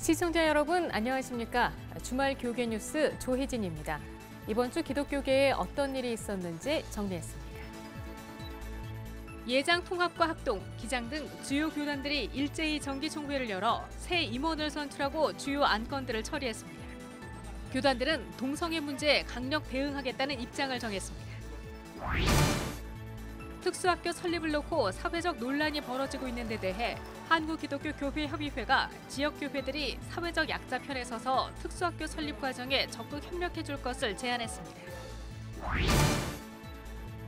시청자 여러분 안녕하십니까? 주말 교계 뉴스 조혜진입니다. 이번 주 기독교계에 어떤 일이 있었는지 정리했습니다. 예장 통합과 합동, 기장 등 주요 교단들이 일제히 정기총회를 열어 새 임원을 선출하고 주요 안건들을 처리했습니다. 교단들은 동성애 문제에 강력 대응하겠다는 입장을 정했습니다. 특수학교 설립을 놓고 사회적 논란이 벌어지고 있는 데 대해 한국기독교교회협의회가 지역교회들이 사회적 약자 편에 서서 특수학교 설립 과정에 적극 협력해 줄 것을 제안했습니다.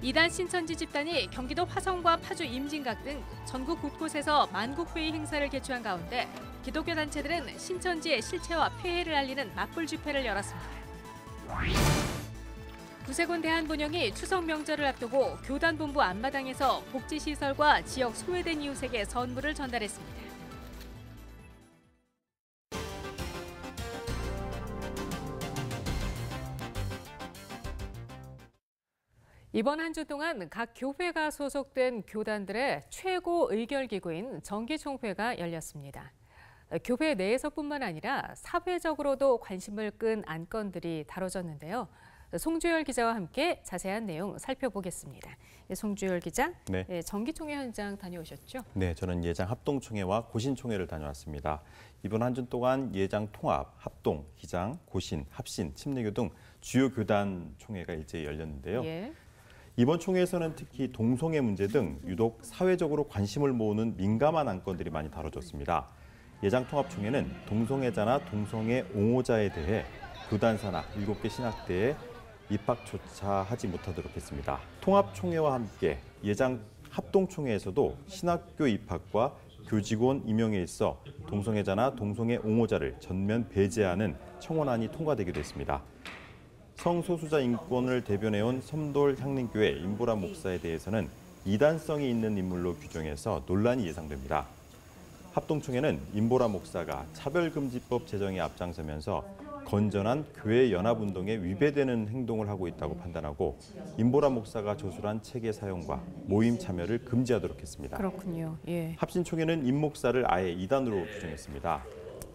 이단 신천지 집단이 경기도 화성과 파주 임진각 등 전국 곳곳에서 만국회의 행사를 개최한 가운데 기독교 단체들은 신천지의 실체와 폐해를 알리는 맞불 집회를 열었습니다. 구세군 대한본영이 추석 명절을 앞두고 교단 본부 앞마당에서 복지시설과 지역 소외된 이웃에게 선물을 전달했습니다. 이번 한 주 동안 각 교회가 소속된 교단들의 최고 의결기구인 정기총회가 열렸습니다. 교회 내에서뿐만 아니라 사회적으로도 관심을 끈 안건들이 다뤄졌는데요. 송주열 기자와 함께 자세한 내용 살펴보겠습니다. 송주열 기자, 네. 정기총회 현장 다녀오셨죠? 네, 저는 예장 합동총회와 고신총회를 다녀왔습니다. 이번 한 주 동안 예장 통합, 합동, 기장, 고신, 합신, 침례교 등 주요 교단 총회가 일제히 열렸는데요. 예. 이번 총회에서는 특히 동성애 문제 등 유독 사회적으로 관심을 모으는 민감한 안건들이 많이 다뤄졌습니다. 예장 통합총회는 동성애자나 동성애 옹호자에 대해 교단사나 7개 신학대에 입학조차 하지 못하도록 했습니다. 통합총회와 함께 예장 합동총회에서도 신학교 입학과 교직원 임용에 있어 동성애자나 동성애 옹호자를 전면 배제하는 청원안이 통과되기도 했습니다. 성소수자 인권을 대변해온 섬돌 향림교회 임보라 목사에 대해서는 이단성이 있는 인물로 규정해서 논란이 예상됩니다. 합동총회는 임보라 목사가 차별금지법 제정에 앞장서면서 건전한 교회 연합운동에 위배되는 행동을 하고 있다고 판단하고 임보라 목사가 저술한 책의 사용과 모임 참여를 금지하도록 했습니다. 그렇군요. 예. 합신총회는 임 목사를 아예 이단으로 규정했습니다.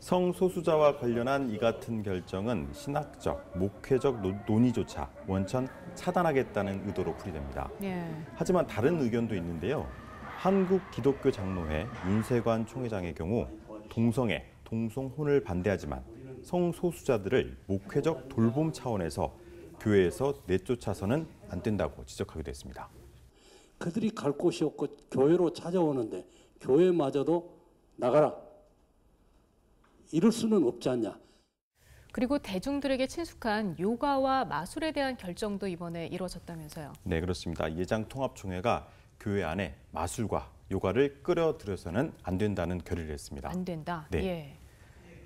성소수자와 관련한 이 같은 결정은 신학적, 목회적 논의조차 원천 차단하겠다는 의도로 풀이됩니다. 예. 하지만 다른 의견도 있는데요. 한국기독교장로회 윤세관 총회장의 경우 동성애, 동성혼을 반대하지만 성소수자들을 목회적 돌봄 차원에서 교회에서 내쫓아서는 안 된다고 지적하기도 했습니다. 그들이 갈 곳이 없고 교회로 찾아오는데 교회마저도 나가라. 이럴 수는 없지 않냐. 그리고 대중들에게 친숙한 요가와 마술에 대한 결정도 이번에 이루어졌다면서요. 네, 그렇습니다. 예장통합총회가 교회 안에 마술과 요가를 끌어들여서는 안 된다는 결의를 했습니다. 안 된다? 네. 예.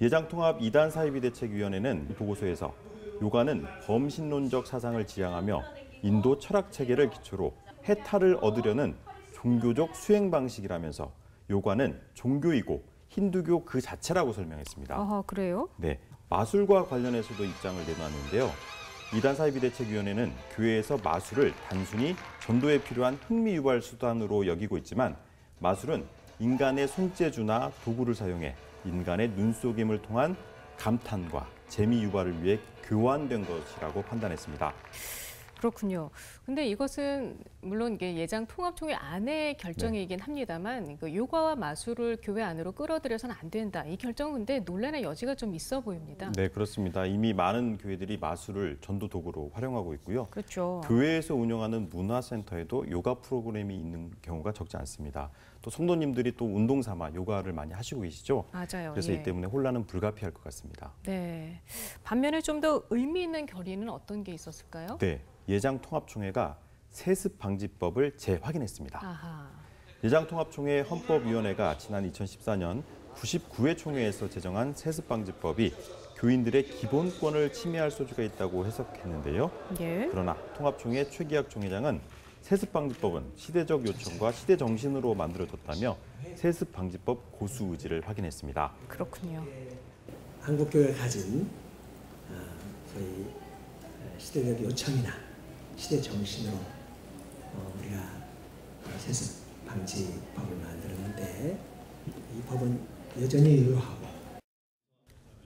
예장통합 2단 사이비대책위원회는 보고서에서 요가는 범신론적 사상을 지향하며 인도 철학 체계를 기초로 해탈을 얻으려는 종교적 수행 방식이라면서 요가는 종교이고 힌두교 그 자체라고 설명했습니다. 아, 그래요? 네, 마술과 관련해서도 입장을 내놨는데요. 2단 사이비대책위원회는 교회에서 마술을 단순히 전도에 필요한 흥미 유발 수단으로 여기고 있지만 마술은 인간의 손재주나 도구를 사용해 인간의 눈속임을 통한 감탄과 재미 유발을 위해 교환된 것이라고 판단했습니다. 그렇군요. 근데 이것은 물론 이게 예장 통합총회 안의 결정이긴 합니다만 요가와 마술을 교회 안으로 끌어들여서는 안 된다. 이 결정은 근데 논란의 여지가 좀 있어 보입니다. 네, 그렇습니다. 이미 많은 교회들이 마술을 전도 도구로 활용하고 있고요. 그렇죠. 교회에서 운영하는 문화센터에도 요가 프로그램이 있는 경우가 적지 않습니다. 또 성도님들이 또 운동 삼아 요가를 많이 하시고 계시죠. 맞아요. 그래서 예. 이 때문에 혼란은 불가피할 것 같습니다. 네. 반면에 좀 더 의미 있는 결의는 어떤 게 있었을까요? 네, 예장통합총회가 세습방지법을 재확인했습니다. 아하. 예장통합총회 헌법위원회가 지난 2014년 99회 총회에서 제정한 세습방지법이 교인들의 기본권을 침해할 소지가 있다고 해석했는데요. 예. 그러나 통합총회 최기학 총회장은 세습방지법은 시대적 요청과 시대 정신으로 만들어졌다며 세습방지법 고수 의지를 확인했습니다. 그렇군요. 한국교회가 가진 소위 시대적 요청이나 시대 정신으로 우리가 세습방지법을 만들었는데 이 법은 여전히 유효하고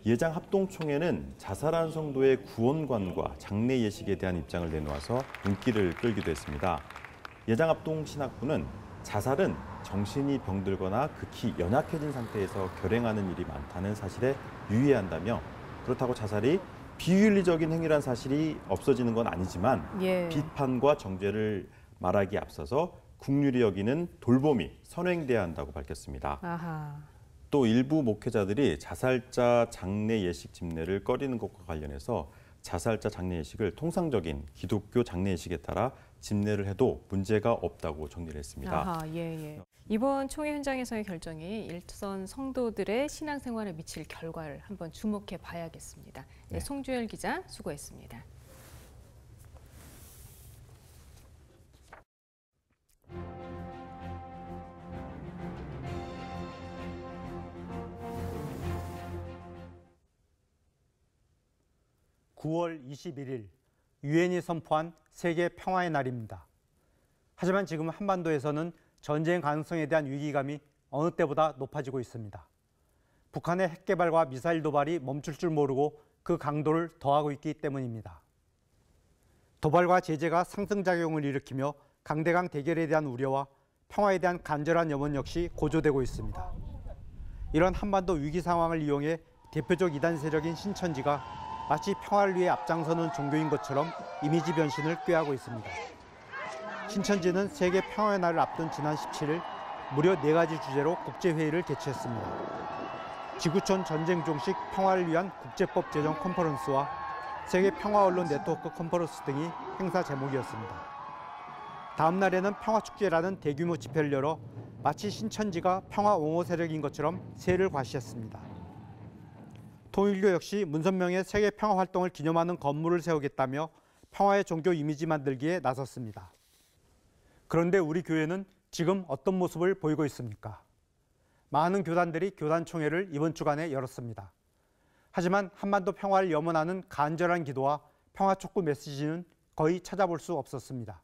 예장 합동총회는 자살한 성도의 구원관과 장례 예식에 대한 입장을 내놓아서 눈길을 끌기도 했습니다. 예장 합동신학부는 자살은 정신이 병들거나 극히 연약해진 상태에서 결행하는 일이 많다는 사실에 유의한다며, 그렇다고 자살이 비윤리적인 행위란 사실이 없어지는 건 아니지만 비판과 정죄를 말하기에 앞서서 국률이 여기는 돌봄이 선행돼야 한다고 밝혔습니다. 아하. 또 일부 목회자들이 자살자 장례 예식 집례를 꺼리는 것과 관련해서 자살자 장례 예식을 통상적인 기독교 장례 예식에 따라 집례를 해도 문제가 없다고 정리를 했습니다. 아하, 예. 이번 총회 현장에서의 결정이 일선 성도들의 신앙생활에 미칠 결과를 한번 주목해 봐야겠습니다. 네, 송주열 기자 수고했습니다. (9월 21일) 유엔이 선포한 세계 평화의 날입니다. 하지만 지금 한반도에서는 전쟁 가능성에 대한 위기감이 어느 때보다 높아지고 있습니다. 북한의 핵 개발과 미사일 도발이 멈출 줄 모르고 그 강도를 더하고 있기 때문입니다. 도발과 제재가 상승작용을 일으키며 강대강 대결에 대한 우려와 평화에 대한 간절한 염원 역시 고조되고 있습니다. 이런 한반도 위기 상황을 이용해 대표적 이단 세력인 신천지가 마치 평화를 위해 앞장서는 종교인 것처럼 이미지 변신을 꾀하고 있습니다. 신천지는 세계 평화의 날을 앞둔 지난 17일 무려 4가지 주제로 국제회의를 개최했습니다. 지구촌 전쟁 종식 평화를 위한 국제법 제정 컨퍼런스와 세계 평화 언론 네트워크 컨퍼런스 등이 행사 제목이었습니다. 다음 날에는 평화축제라는 대규모 집회를 열어 마치 신천지가 평화 옹호 세력인 것처럼 세를 과시했습니다. 통일교 역시 문선명의 세계 평화 활동을 기념하는 건물을 세우겠다며 평화의 종교 이미지 만들기에 나섰습니다. 그런데 우리 교회는 지금 어떤 모습을 보이고 있습니까? 많은 교단들이 교단총회를 이번 주간에 열었습니다. 하지만 한반도 평화를 염원하는 간절한 기도와 평화 촉구 메시지는 거의 찾아볼 수 없었습니다.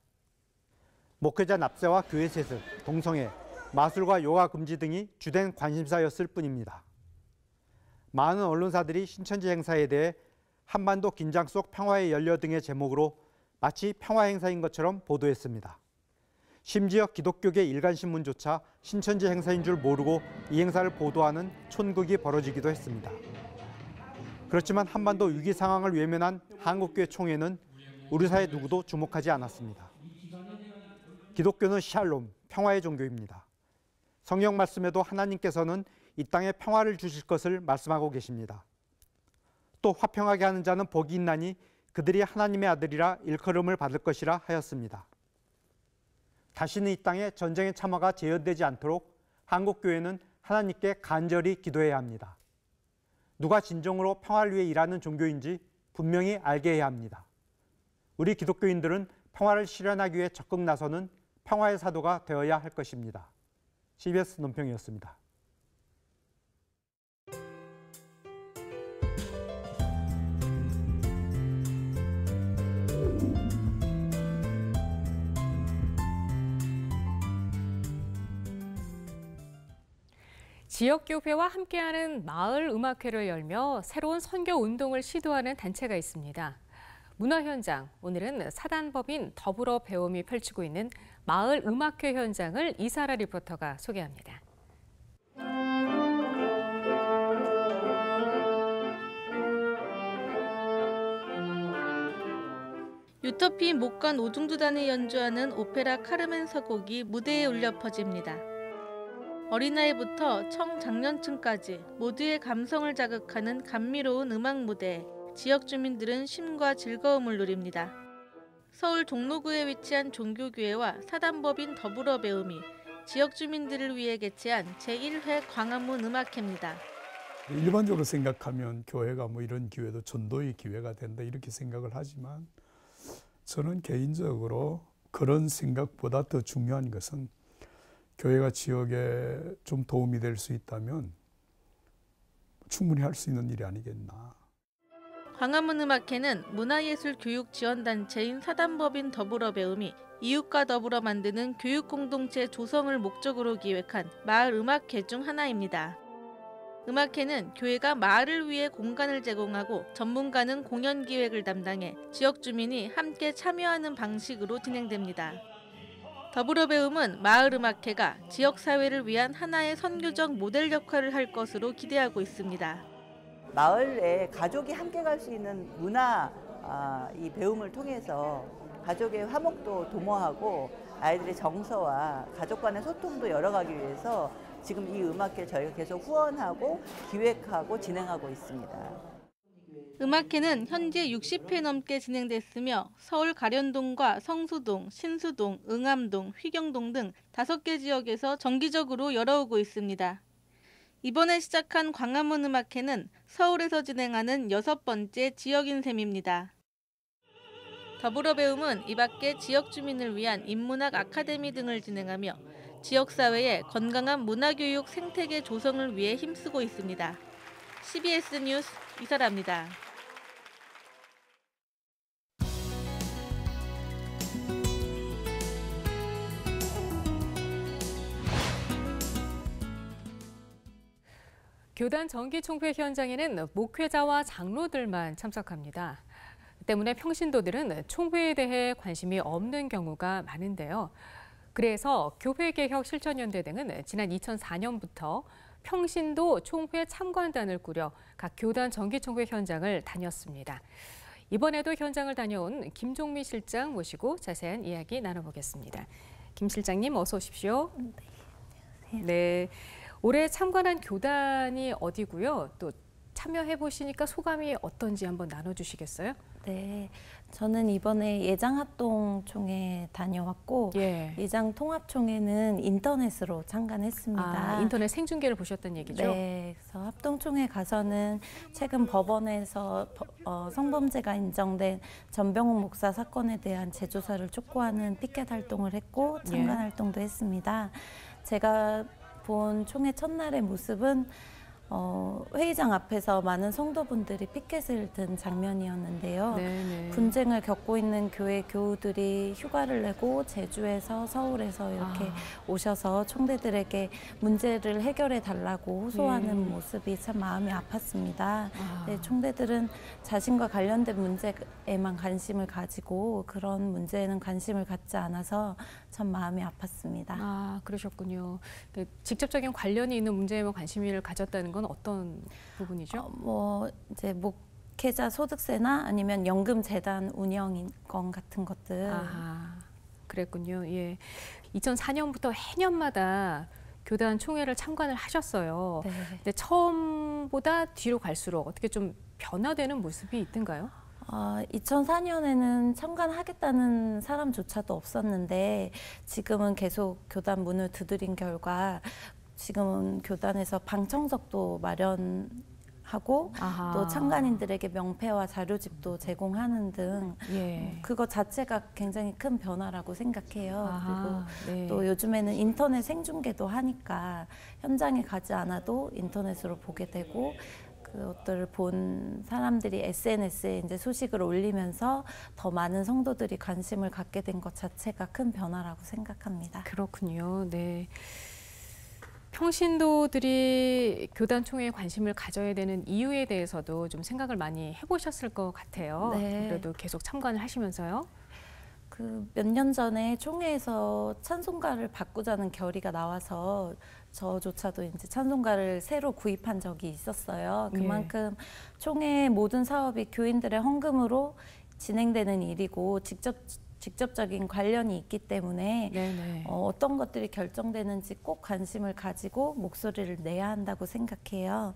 목회자 납세와 교회 세습, 동성애, 마술과 요가 금지 등이 주된 관심사였을 뿐입니다. 많은 언론사들이 신천지 행사에 대해 한반도 긴장 속 평화의 연려 등의 제목으로 마치 평화 행사인 것처럼 보도했습니다. 심지어 기독교계 일간신문조차 신천지 행사인 줄 모르고 이 행사를 보도하는 촌극이 벌어지기도 했습니다. 그렇지만 한반도 위기 상황을 외면한 한국교회 총회는 우리 사회 누구도 주목하지 않았습니다. 기독교는 샬롬, 평화의 종교입니다. 성경 말씀에도 하나님께서는 이 땅에 평화를 주실 것을 말씀하고 계십니다. 또 화평하게 하는 자는 복이 있나니 그들이 하나님의 아들이라 일컬음을 받을 것이라 하였습니다. 다시는 이 땅에 전쟁의 참화가 재현되지 않도록 한국교회는 하나님께 간절히 기도해야 합니다. 누가 진정으로 평화를 위해 일하는 종교인지 분명히 알게 해야 합니다. 우리 기독교인들은 평화를 실현하기 위해 적극 나서는 평화의 사도가 되어야 할 것입니다. CBS 논평이었습니다. 지역교회와 함께하는 마을음악회를 열며 새로운 선교 운동을 시도하는 단체가 있습니다. 문화 현장, 오늘은 사단법인 더불어 배움이 펼치고 있는 마을음악회 현장을 이사라 리포터가 소개합니다. 유터피 목관 오중두단이 연주하는 오페라 카르멘 서곡이 무대에 울려 퍼집니다. 어린아이부터 청장년층까지 모두의 감성을 자극하는 감미로운 음악 무대에 지역 주민들은 쉼과 즐거움을 누립니다. 서울 종로구에 위치한 종교교회와 사단법인 더불어 배움이 지역 주민들을 위해 개최한 제1회 광화문 음악회입니다. 일반적으로 생각하면 교회가 뭐 이런 기회도 전도의 기회가 된다 이렇게 생각을 하지만 저는 개인적으로 그런 생각보다 더 중요한 것은 교회가 지역에 좀 도움이 될 수 있다면 충분히 할 수 있는 일이 아니겠나. 광화문 음악회는 문화예술교육지원단체인 사단법인 더불어 배움이 이웃과 더불어 만드는 교육공동체 조성을 목적으로 기획한 마을 음악회 중 하나입니다. 음악회는 교회가 마을을 위해 공간을 제공하고 전문가는 공연 기획을 담당해 지역 주민이 함께 참여하는 방식으로 진행됩니다. 더불어배움은 마을음악회가 지역사회를 위한 하나의 선교적 모델 역할을 할 것으로 기대하고 있습니다. 마을에 가족이 함께 갈 수 있는 문화 이 배움을 통해서 가족의 화목도 도모하고 아이들의 정서와 가족 간의 소통도 열어가기 위해서 지금 이 음악회 저희가 계속 후원하고 기획하고 진행하고 있습니다. 음악회는 현재 60회 넘게 진행됐으며 서울 가련동과 성수동, 신수동, 응암동, 휘경동 등 5개 지역에서 정기적으로 열어오고 있습니다. 이번에 시작한 광화문 음악회는 서울에서 진행하는 6번째 지역인 셈입니다. 더불어배움은 이 밖에 지역 주민을 위한 인문학 아카데미 등을 진행하며 지역사회의 건강한 문화교육 생태계 조성을 위해 힘쓰고 있습니다. CBS 뉴스 이사라입니다. 교단 정기총회 현장에는 목회자와 장로들만 참석합니다. 때문에 평신도들은 총회에 대해 관심이 없는 경우가 많은데요. 그래서 교회개혁실천연대 등은 지난 2004년부터 평신도 총회 참관단을 꾸려 각 교단 정기총회 현장을 다녔습니다. 이번에도 현장을 다녀온 김종미 실장 모시고 자세한 이야기 나눠보겠습니다. 김 실장님 어서 오십시오. 네, 안녕하세요. 네, 올해 참관한 교단이 어디고요? 또 참여해 보시니까 소감이 어떤지 한번 나눠주시겠어요? 네, 저는 이번에 예장합동총회 다녀왔고 예. 예장통합총회는 인터넷으로 참관했습니다. 인터넷 생중계를 보셨다는 얘기죠? 네, 그래서 합동총회 가서는 최근 법원에서 성범죄가 인정된 전병훈 목사 사건에 대한 재조사를 촉구하는 피켓 활동을 했고 참관 활동도 했습니다. 제가 본 총회 첫날의 모습은 회의장 앞에서 많은 성도분들이 피켓을 든 장면이었는데요. 네네. 분쟁을 겪고 있는 교회 교우들이 휴가를 내고 제주에서 서울에서 이렇게 오셔서 총대들에게 문제를 해결해 달라고 호소하는 모습이 참 마음이 아팠습니다. 네, 총대들은 자신과 관련된 문제에만 관심을 가지고 그런 문제에는 관심을 갖지 않아서 참 마음이 아팠습니다. 아, 그러셨군요. 직접적인 관련이 있는 문제에만 관심을 가졌다는 건 어떤 부분이죠? 이제 목회자 소득세나 아니면 연금재단 운영인권 같은 것들. 그랬군요. 예. 2004년부터 해년마다 교단 총회를 참관을 하셨어요. 네. 근데 처음보다 뒤로 갈수록 어떻게 좀 변화되는 모습이 있던가요? 2004년에는 참관하겠다는 사람조차도 없었는데 지금은 계속 교단 문을 두드린 결과 지금은 교단에서 방청석도 마련하고 또 참관인들에게 명패와 자료집도 제공하는 등 그거 자체가 굉장히 큰 변화라고 생각해요. 그리고 또 요즘에는 인터넷 생중계도 하니까 현장에 가지 않아도 인터넷으로 보게 되고 그것들을 본 사람들이 SNS에 이제 소식을 올리면서 더 많은 성도들이 관심을 갖게 된 것 자체가 큰 변화라고 생각합니다. 그렇군요. 네. 평신도들이 교단 총회에 관심을 가져야 되는 이유에 대해서도 좀 생각을 많이 해보셨을 것 같아요. 네. 그래도 계속 참관을 하시면서요. 몇 년 전에 총회에서 찬송가를 바꾸자는 결의가 나와서 저조차도 이제 찬송가를 새로 구입한 적이 있었어요. 그만큼 총회의 모든 사업이 교인들의 헌금으로 진행되는 일이고 직접적인 관련이 있기 때문에 어떤 것들이 결정되는지 꼭 관심을 가지고 목소리를 내야 한다고 생각해요.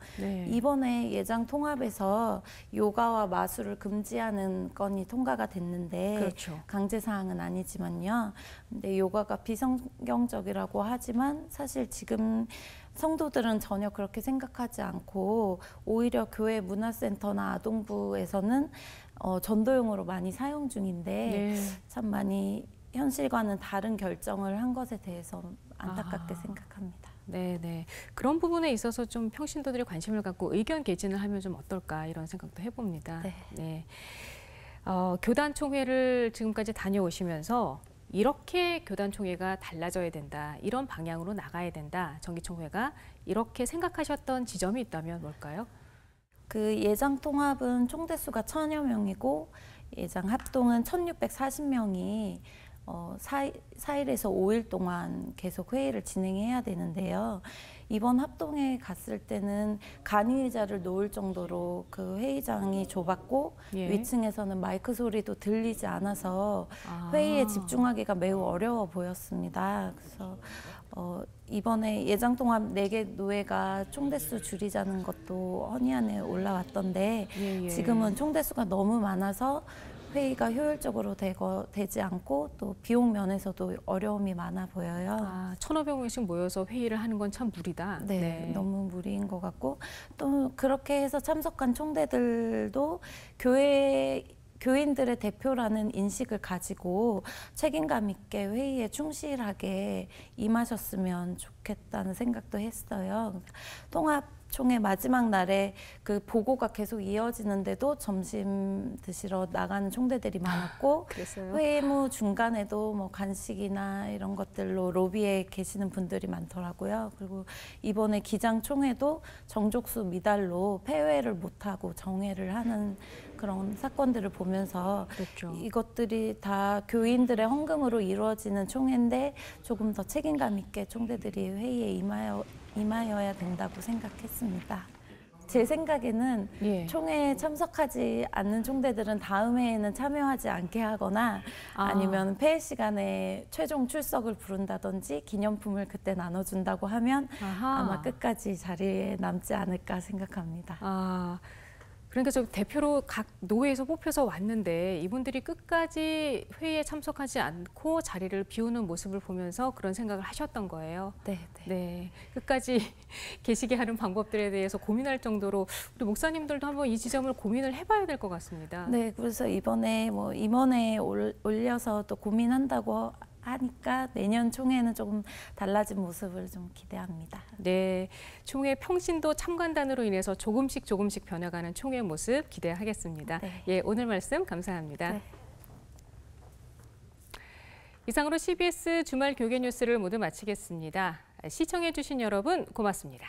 이번에 예장 통합에서 요가와 마술을 금지하는 건이 통과가 됐는데 강제 사항은 아니지만요. 근데 요가가 비성경적이라고 하지만 사실 지금 성도들은 전혀 그렇게 생각하지 않고 오히려 교회 문화센터나 아동부에서는 전도용으로 많이 사용 중인데 참 많이 현실과는 다른 결정을 한 것에 대해서 안타깝게 생각합니다. 네네. 그런 부분에 있어서 좀 평신도들이 관심을 갖고 의견 개진을 하면 좀 어떨까 이런 생각도 해봅니다. 네. 교단 총회를 지금까지 다녀오시면서 이렇게 교단총회가 달라져야 된다, 이런 방향으로 나가야 된다, 정기총회가 이렇게 생각하셨던 지점이 있다면 뭘까요? 그 예장 통합은 총대수가 1000여 명이고 예장 합동은 1640명이 4일에서 5일 동안 계속 회의를 진행해야 되는데요. 이번 합동에 갔을 때는 간이의자를 놓을 정도로 그 회의장이 좁았고 위층에서는 마이크 소리도 들리지 않아서 회의에 집중하기가 매우 어려워 보였습니다. 그래서 이번에 예장통합 4개 노회가 총대수 줄이자는 것도 헌의안에 올라왔던데 지금은 총대수가 너무 많아서 회의가 효율적으로 되지 않고 또 비용 면에서도 어려움이 많아 보여요. 1,500명씩 모여서 회의를 하는 건 참 무리다. 네, 너무 무리인 것 같고 또 그렇게 해서 참석한 총대들도 교인들의 대표라는 인식을 가지고 책임감 있게 회의에 충실하게 임하셨으면 좋겠다는 생각도 했어요. 통합총회 마지막 날에 그 보고가 계속 이어지는데도 점심 드시러 나가는 총대들이 많았고 회의무 중간에도 뭐 간식이나 이런 것들로 로비에 계시는 분들이 많더라고요. 그리고 이번에 기장총회도 정족수 미달로 폐회를 못하고 정회를 하는 그런 사건들을 보면서 이것들이 다 교인들의 헌금으로 이루어지는 총회인데 조금 더 책임감 있게 총대들이 회의에 임하여야 된다고 생각했습니다. 제 생각에는 총회에 참석하지 않는 총대들은 다음 회에는 참여하지 않게 하거나 아니면 폐회 시간에 최종 출석을 부른다든지 기념품을 그때 나눠준다고 하면 아마 끝까지 자리에 남지 않을까 생각합니다. 그러니까 저 대표로 각 노회에서 뽑혀서 왔는데 이분들이 끝까지 회의에 참석하지 않고 자리를 비우는 모습을 보면서 그런 생각을 하셨던 거예요. 네. 끝까지 계시게 하는 방법들에 대해서 고민할 정도로 우리 목사님들도 한번 이 지점을 고민을 해봐야 될 것 같습니다. 네, 그래서 이번에 뭐 임원회에 올려서 또 고민한다고 하니까 내년 총회는 조금 달라진 모습을 좀 기대합니다. 네, 총회 평신도 참관단으로 인해서 조금씩 변해가는 총회 모습 기대하겠습니다. 오늘 말씀 감사합니다. 이상으로 CBS 주말 교계 뉴스를 모두 마치겠습니다. 시청해 주신 여러분 고맙습니다.